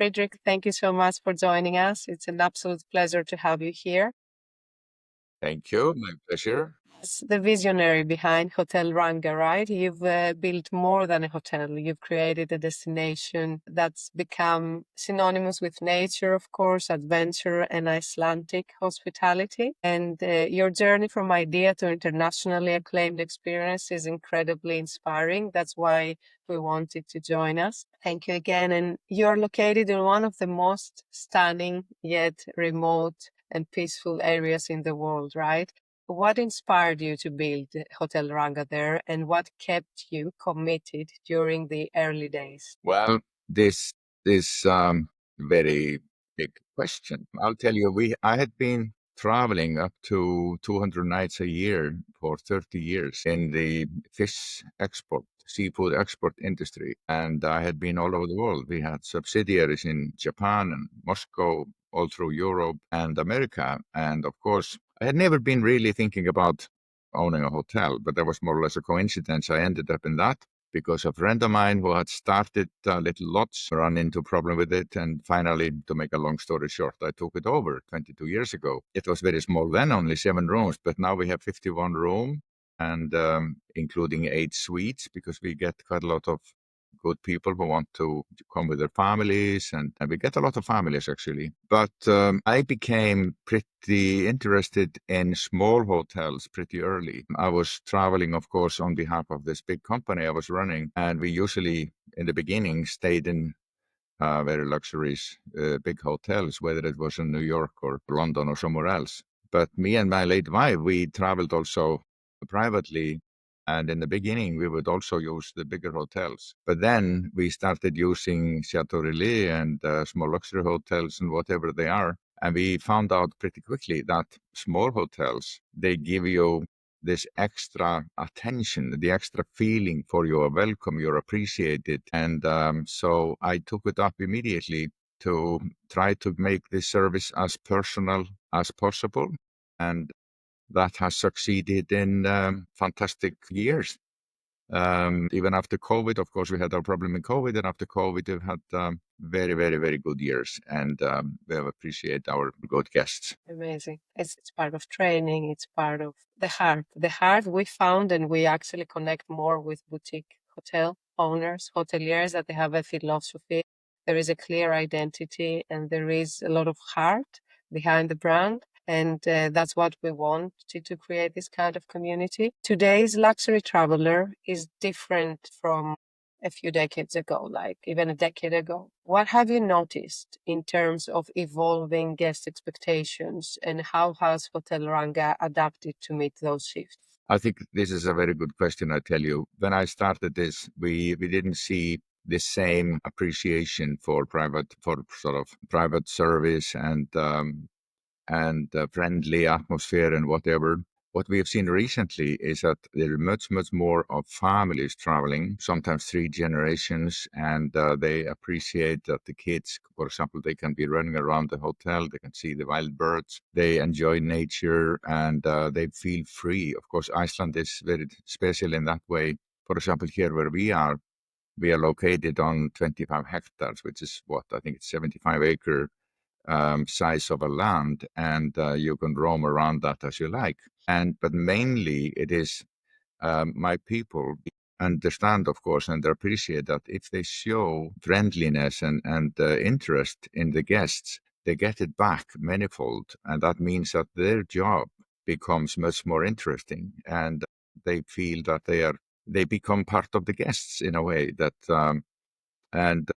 Friðrik, thank you so much for joining us. It's an absolute pleasure to have you here. Thank you. My pleasure. It's the visionary behind Hotel Ranga, right? You've built more than a hotel. You've created a destination that's become synonymous with nature, of course, adventure, and Icelandic hospitality. And your journey from idea to internationally acclaimed experience is incredibly inspiring. That's why we wanted to join us. Thank you again. And you're located in one of the most stunning yet remote and peaceful areas in the world, right? What inspired you to build Hotel Ranga there, and what kept you committed during the early days? Well, this is very big question. I'll tell you, I had been traveling up to 200 nights a year for 30 years in the fish export, seafood export industry. And I had been all over the world. We had subsidiaries in Japan and Moscow, all through Europe and America. And of course, I had never been really thinking about owning a hotel, but that was more or less a coincidence. I ended up in that because a friend of mine who had started Little Lots ran into a problem with it. And finally, to make a long story short, I took it over 22 years ago. It was very small then, only 7 rooms, but now we have 51 rooms and including 8 suites because we get quite a lot of good people who want to come with their families, and we get a lot of families actually. But I became pretty interested in small hotels pretty early. I was traveling, of course, on behalf of this big company I was running, and we usually, in the beginning, stayed in very luxurious big hotels, whether it was in New York or London or somewhere else. But me and my late wife, we traveled also privately. And in the beginning, we would also use the bigger hotels. But then we started using Chateau Relais and small luxury hotels and whatever they are. And we found out pretty quickly that small hotels, they give you this extra attention, the extra feeling for you're welcome, you're appreciated. And so I took it up immediately to try to make this service as personal as possible. And that has succeeded in fantastic years. Even after COVID, of course, we had our problem in COVID, and after COVID, we've had very, very, very good years, and we have appreciate our good guests. Amazing. It's part of training. It's part of the heart. The heart we found, and we actually connect more with boutique hotel owners, hoteliers, that they have a philosophy. There is a clear identity, and there is a lot of heart behind the brand. And that's what we want to create this kind of community. Today's luxury traveler is different from a few decades ago, like even a decade ago. What have you noticed in terms of evolving guest expectations, and how has Hotel Ranga adapted to meet those shifts? I think this is a very good question. I tell you, when I started this, we didn't see the same appreciation for sort of private service and friendly atmosphere and whatever. What we have seen recently is that there are much, much more of families traveling, sometimes 3 generations, and they appreciate that the kids, for example, they can be running around the hotel, they can see the wild birds, they enjoy nature, and they feel free. Of course, Iceland is very special in that way. For example, here where we are located on 25 hectares, which is what I think it's 75 acre size of a land, and you can roam around that as you like. But mainly it is my people understand, of course, and appreciate that if they show friendliness and interest in the guests, they get it back manifold, and that means that their job becomes much more interesting, and they feel that they become part of the guests in a way that and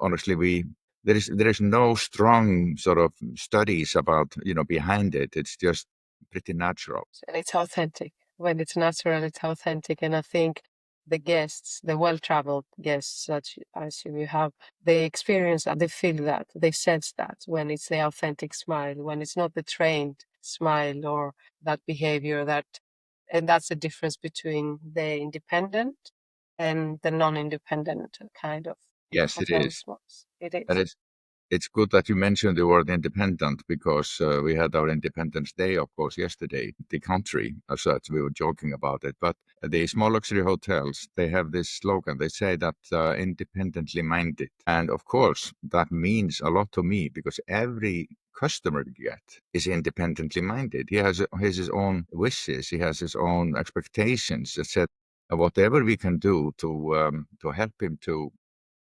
honestly, there is no strong sort of studies about behind it. It's just pretty natural. And it's authentic. When it's natural, it's authentic. And I think the guests, the well-traveled guests that I assume you have, they experience that, they feel that, they sense that when it's the authentic smile, when it's not the trained smile or that behavior and that's the difference between the independent and the non-independent kind of Yes, it hotel is. spots. It That is. is it's good that you mentioned the word independent because we had our Independence Day, of course, yesterday. The country, as such, we were joking about it. But the small luxury hotels, they have this slogan. They say that independently minded. And of course, that means a lot to me because every customer you get is independently minded. He has his own wishes. He has his own expectations. Etc. Whatever we can do to help him to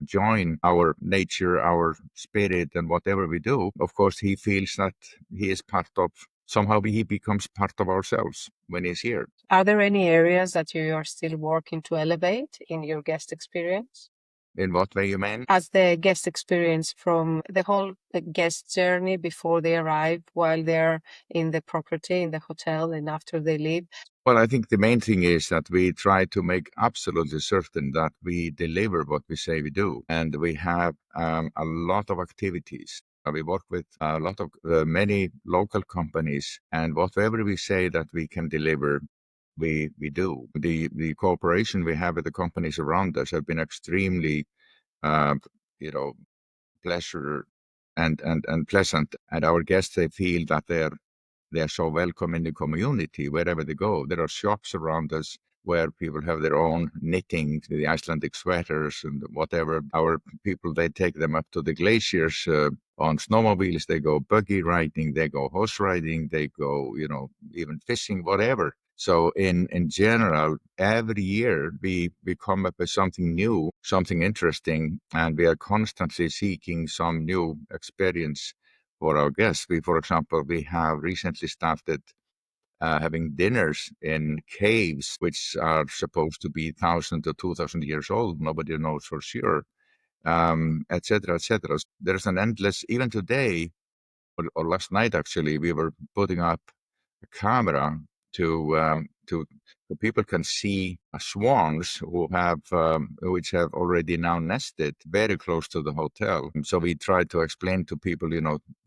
join our nature, our spirit, and whatever we do, of course, he feels that he is part of, somehow he becomes part of ourselves when he's here. Are there any areas that you are still working to elevate in your guest experience? In what way you mean? As the guest experience from the whole guest journey before they arrive, while they're in the property, in the hotel, and after they leave? Well, I think the main thing is that we try to make absolutely certain that we deliver what we say we do. And we have a lot of activities. We work with a lot of many local companies, and whatever we say that we can deliver, we do. The cooperation we have with the companies around us have been extremely, uh, you know, pleasure and pleasant. And our guests, they feel that they're so welcome in the community wherever they go. There are shops around us where people have their own knitting, the Icelandic sweaters and whatever. Our people, they take them up to the glaciers on snowmobiles. They go buggy riding, they go horse riding, they go, even fishing, whatever. So in general, every year we come up with something new, something interesting, and we are constantly seeking some new experience for our guests. For example, we have recently started having dinners in caves, which are supposed to be 1,000 to 2,000 years old. Nobody knows for sure, etc., etc. There's an endless, even today, or last night actually, we were putting up a camera to so people can see swans which have already now nested very close to the hotel. And so we try to explain to people,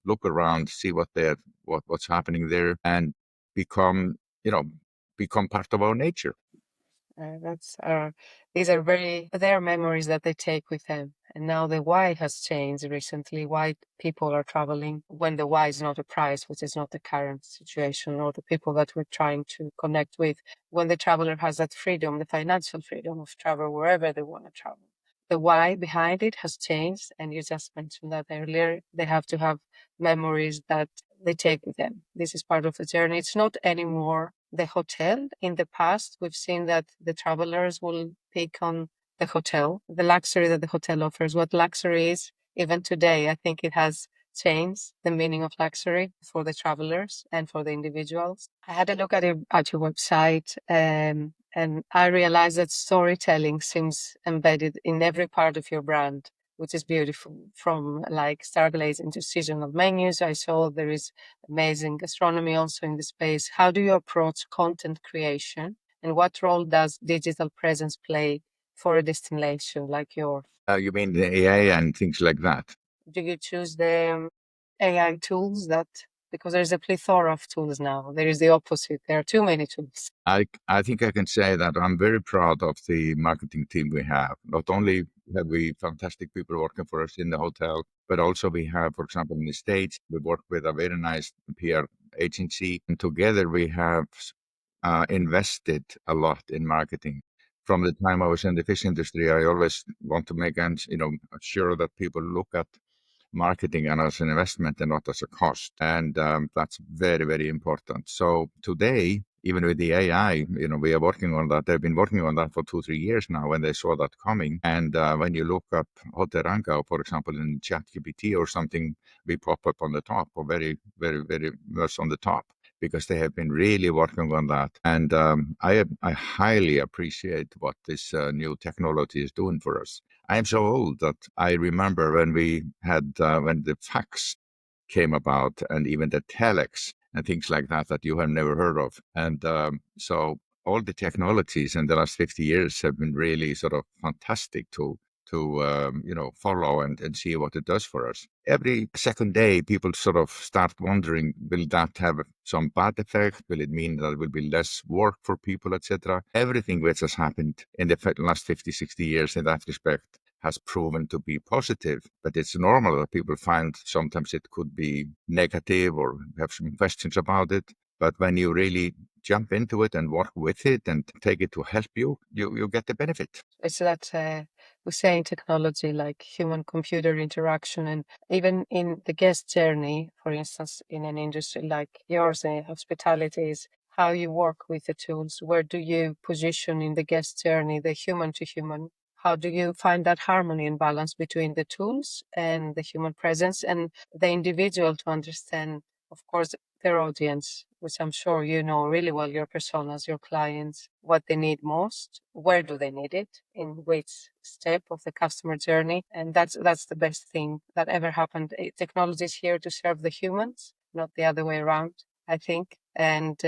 look around, see what's happening there, and become you know become part of our nature. That's these are their memories that they take with them. And now the why has changed recently. Why people are traveling when the why is not a price, which is not the current situation, or the people that we're trying to connect with. When the traveler has that freedom, the financial freedom of travel wherever they want to travel. The why behind it has changed, and you just mentioned that earlier. They have to have memories that they take with them. This is part of the journey. It's not anymore the hotel. In the past, we've seen that the travelers will pick on the hotel, the luxury that the hotel offers. What luxury is, even today, I think it has changed the meaning of luxury for the travelers and for the individuals. I had a look at your website, and I realized that storytelling seems embedded in every part of your brand, which is beautiful. From like stargazing to seasonal menus, I saw there is amazing gastronomy also in the space. How do you approach content creation, and what role does digital presence play for a destination like yours? You mean the AI and things like that? Do you choose the AI tools because there's a plethora of tools now. There is the opposite. There are too many tools. I think I can say that I'm very proud of the marketing team we have. Not only have we fantastic people working for us in the hotel, but also we have, for example, in the States, we work with a very nice PR agency, and together we have invested a lot in marketing. From the time I was in the fish industry, I always want to make sure that people look at marketing and as an investment and not as a cost. And that's very, very important. So today, even with the AI, we are working on that. They've been working on that for 2, 3 years now when they saw that coming. And when you look up Hotel Ranga, for example, in ChatGPT or something, we pop up on the top, or very, very, very much on the top, because they have been really working on that. And I highly appreciate what this new technology is doing for us. I am so old that I remember when we had when the fax came about, and even the telex and things like that you have never heard of. And so all the technologies in the last 50 years have been really sort of fantastic to follow and see what it does for us. Every second day, people sort of start wondering, will that have some bad effect? Will it mean that it will be less work for people, etc.? Everything which has happened in the last 50, 60 years in that respect has proven to be positive, but it's normal that people find sometimes it could be negative or have some questions about it. But when you really jump into it and work with it and take it to help you, you get the benefit. It's that we say in technology, like human computer interaction, and even in the guest journey, for instance, in an industry like yours, hospitality, is how you work with the tools. Where do you position in the guest journey the human to human? How do you find that harmony and balance between the tools and the human presence and the individual to understand, of course, their audience, which I'm sure you know really well, your personas, your clients, what they need most, where do they need it, in which step of the customer journey. And that's the best thing that ever happened. Technology is here to serve the humans, not the other way around, I think. And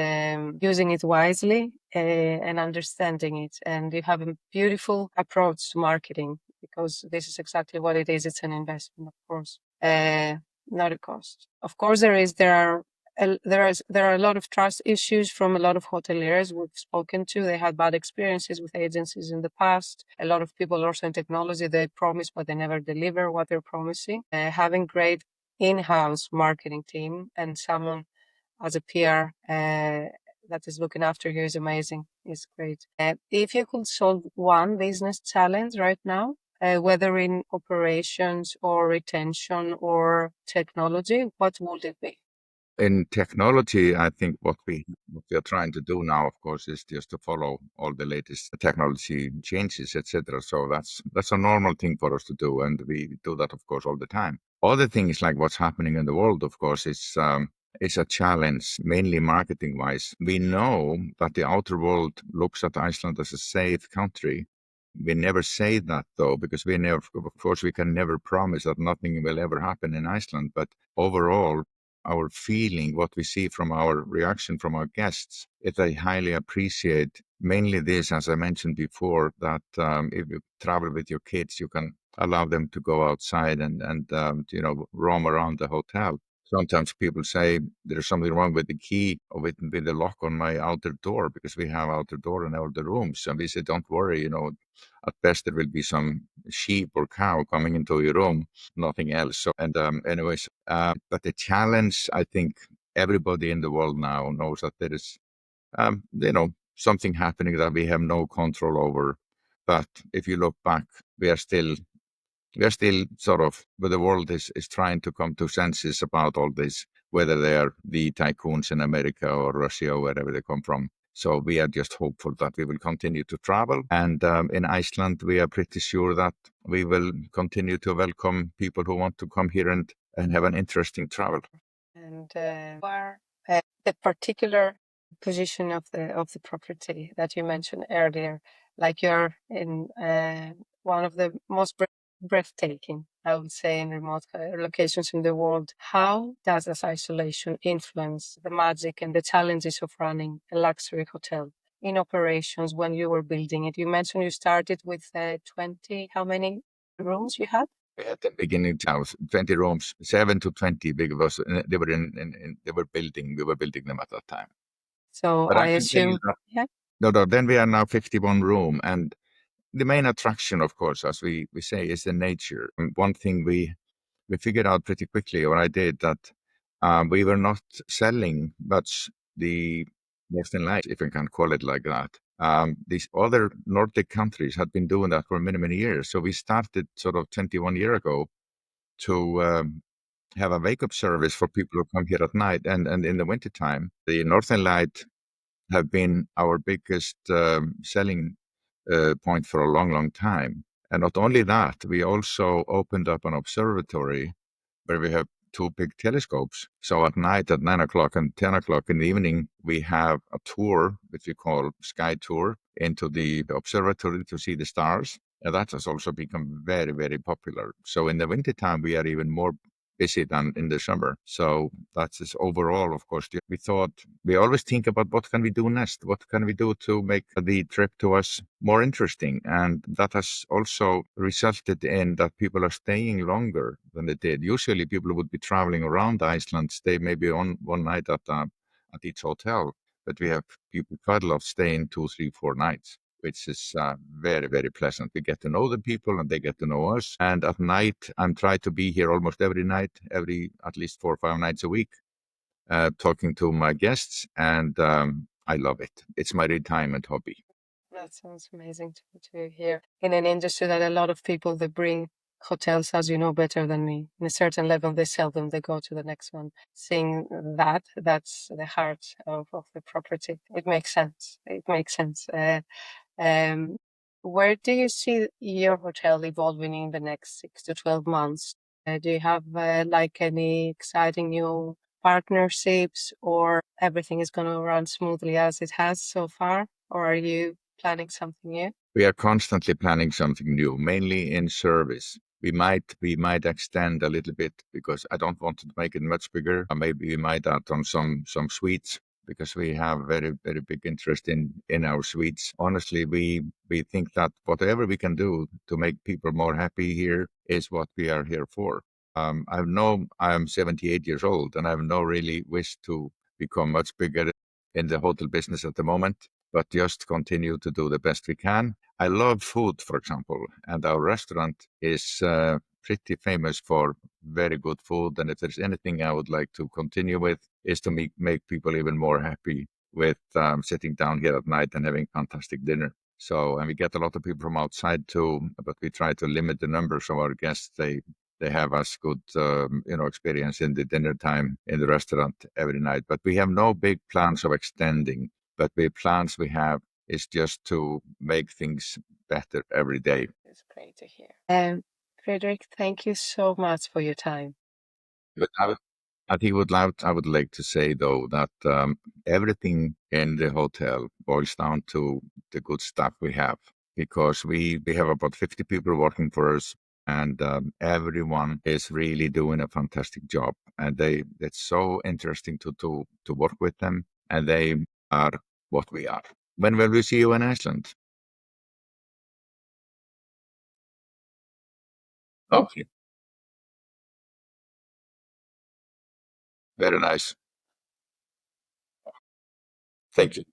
using it wisely and understanding it. And you have a beautiful approach to marketing, because this is exactly what it is. It's an investment, of course, not a cost. Of course, there are a lot of trust issues from a lot of hoteliers we've spoken to. They had bad experiences with agencies in the past. A lot of people also in technology, they promise, but they never deliver what they're promising. Having great in-house marketing team and someone as a PR that is looking after you is amazing. It's great. If you could solve one business challenge right now, whether in operations or retention or technology, what would it be? In technology, I think what we are trying to do now, of course, is just to follow all the latest technology changes, etc. So that's a normal thing for us to do, and we do that, of course, all the time. Other things like what's happening in the world, of course, is a challenge, mainly marketing wise. We know that the outer world looks at Iceland as a safe country. We never say that though, because of course, we can never promise that nothing will ever happen in Iceland. But overall, our feeling, what we see from our reaction from our guests, is they highly appreciate mainly this, as I mentioned before, that if you travel with your kids, you can allow them to go outside and roam around the hotel. Sometimes people say there's something wrong with the key or with the lock on my outer door, because we have outer door in all the rooms. And we say, don't worry, at best there will be some sheep or cow coming into your room, nothing else. So, and anyways, but the challenge, I think everybody in the world now knows that there is, something happening that we have no control over. But if you look back, we are still sort of, but the world is trying to come to senses about all this, whether they are the tycoons in America or Russia or wherever they come from. So we are just hopeful that we will continue to travel. And in Iceland, we are pretty sure that we will continue to welcome people who want to come here and have an interesting travel. And where the particular position of the property that you mentioned earlier, like you're in one of the most breathtaking, I would say, in remote locations in the world. How does this isolation influence the magic and the challenges of running a luxury hotel in operations when you were building it? You mentioned you started with 20, how many rooms you had? At the beginning, 20 rooms, 7 to 20, because they were building. We were building them at that time. So But I I can tell you assume, that yeah. no, then we are now 51 room, and the main attraction, of course, as we say, is the nature. And one thing we figured out pretty quickly, or I did, that we were not selling much the Northern Lights, if I can call it like that. These other Nordic countries had been doing that for many, many years. So we started sort of 21 years ago to have a wake-up service for people who come here at night and in the wintertime. The Northern Light have been our biggest selling point for a long, long time. And not only that, we also opened up an observatory where we have two big telescopes. So at night, at 9 o'clock and 10 o'clock in the evening, we have a tour, which we call Sky Tour, into the observatory to see the stars. And that has also become very, very popular. So in the wintertime, we are even more busy than in the summer. So that's just overall, of course, we thought, we always think about what can we do next? What can we do to make the trip to us more interesting? And that has also resulted in that people are staying longer than they did. Usually people would be traveling around Iceland, stay maybe on one night at each hotel, but we have people quite a lot staying 2, 3, 4 nights. which is very, very pleasant. We get to know the people and they get to know us. And at night, I'm trying to be here almost every night, at least 4 or 5 nights a week, talking to my guests. And I love it. It's my retirement hobby. That sounds amazing to hear. In an industry that a lot of people they bring hotels, as you know better than me, in a certain level, they sell them, they go to the next one. Seeing that's the heart of the property. It makes sense. It makes sense. Um, where do you see your hotel evolving in the next 6 to 12 months? Do you have like any exciting new partnerships, or everything is going to run smoothly as it has so far? Or are you planning something new? We are constantly planning something new, mainly in service. We might extend a little bit because I don't want to make it much bigger. Maybe we might add on some suites because we have very, very big interest in our suites. Honestly, we think that whatever we can do to make people more happy here is what we are here for. I am 78 years old and I have no really wish to become much bigger in the hotel business at the moment, but just continue to do the best we can. I love food, for example, and our restaurant is pretty famous for very good food. And if there's anything I would like to continue with, is to make people even more happy with sitting down here at night and having fantastic dinner. So, and we get a lot of people from outside too, but we try to limit the numbers of our guests. They have us good, experience in the dinner time in the restaurant every night. But we have no big plans of extending. But the plans we have is just to make things better every day. It's great to hear. Friðrik, thank you so much for your time. But I would like to say though that everything in the hotel boils down to the good stuff we have because we have about 50 people working for us and everyone is really doing a fantastic job and it's so interesting to work with them and they are what we are. When will we see you in Iceland? Okay, very nice. Thank you.